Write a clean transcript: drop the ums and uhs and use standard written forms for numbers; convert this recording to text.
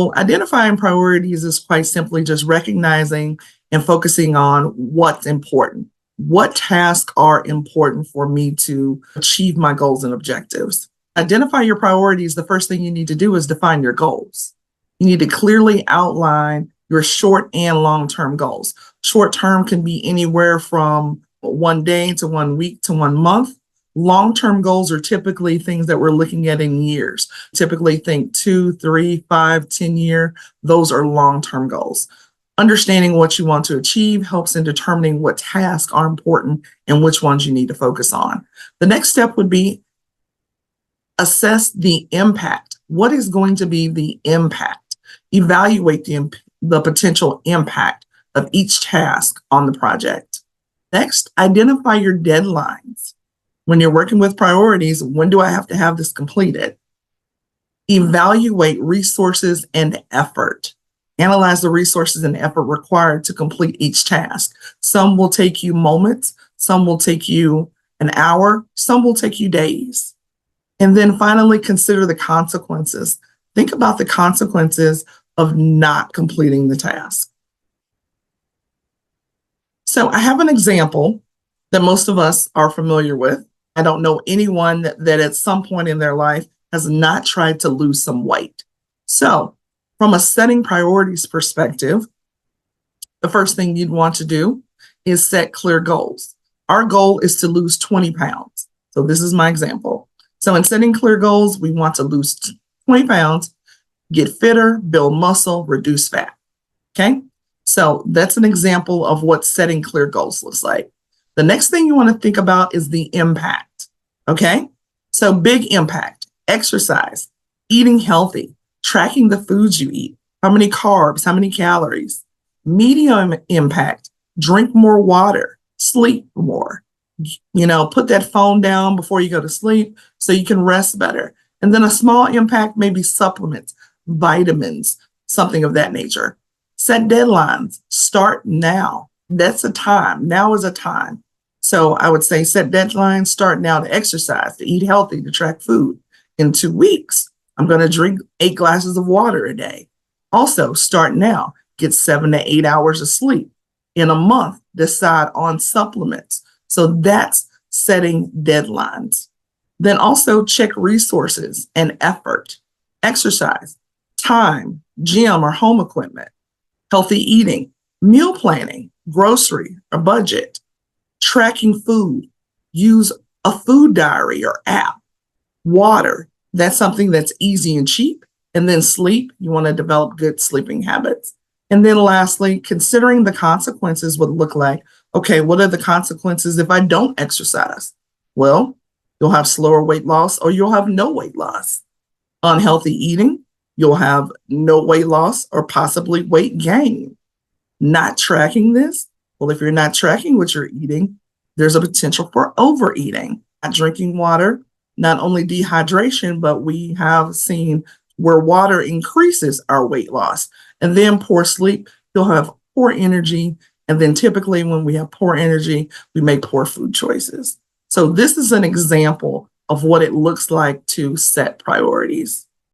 Well, identifying priorities is quite simply just recognizing and focusing on what's important. What tasks are important for me to achieve my goals and objectives? Identify your priorities. The first thing you need to do is define your goals. You need to clearly outline your short and long-term goals. Short term can be anywhere from 1 day to 1 week to 1 month. Long-term goals are typically things that we're looking at in years. Typically think 2, 3, 5, 10-year. Those are long-term goals. Understanding what you want to achieve helps in determining what tasks are important and which ones you need to focus on. The next step would be assess the impact. What is going to be the impact? Evaluate the potential impact of each task on the project. Next, identify your deadlines. When you're working with priorities, when do I have to have this completed? Evaluate resources and effort. Analyze the resources and effort required to complete each task. Some will take you moments, some will take you an hour, some will take you days. And then finally, consider the consequences. Think about the consequences of not completing the task. So I have an example that most of us are familiar with. I don't know anyone that at some point in their life has not tried to lose some weight. So from a setting priorities perspective, the first thing you'd want to do is set clear goals. Our goal is to lose 20 pounds. So this is my example. So in setting clear goals, we want to lose 20 pounds, get fitter, build muscle, reduce fat. Okay? So that's an example of what setting clear goals looks like. The next thing you want to think about is the impact. Okay? So big impact, exercise, eating healthy, tracking the foods you eat, how many carbs, how many calories. Medium impact, drink more water, sleep more. Put that phone down before you go to sleep so you can rest better. And then a small impact, maybe supplements, vitamins, something of that nature. Set deadlines. Start now. That's a time. Now is a time. So I would say set deadlines, start now to exercise, to eat healthy, to track food. In 2 weeks, I'm going to drink 8 glasses of water a day. Also, start now. Get 7 to 8 hours of sleep. In a month, decide on supplements. So that's setting deadlines. Then also check resources and effort, exercise, time, gym or home equipment, healthy eating, meal planning, grocery or budget, tracking food, use a food diary or app, water. That's something that's easy and cheap. And then sleep, you want to develop good sleeping habits. And then lastly, considering the consequences would look like, okay, what are the consequences if I don't exercise? Well, you'll have slower weight loss or you'll have no weight loss. Unhealthy eating, you'll have no weight loss or possibly weight gain. Not tracking this, well, if you're not tracking what you're eating, there's a potential for overeating. Not drinking water, not only dehydration, but we have seen where water increases our weight loss. And then poor sleep, you'll have poor energy. And then typically when we have poor energy, we make poor food choices. So this is an example of what it looks like to set priorities.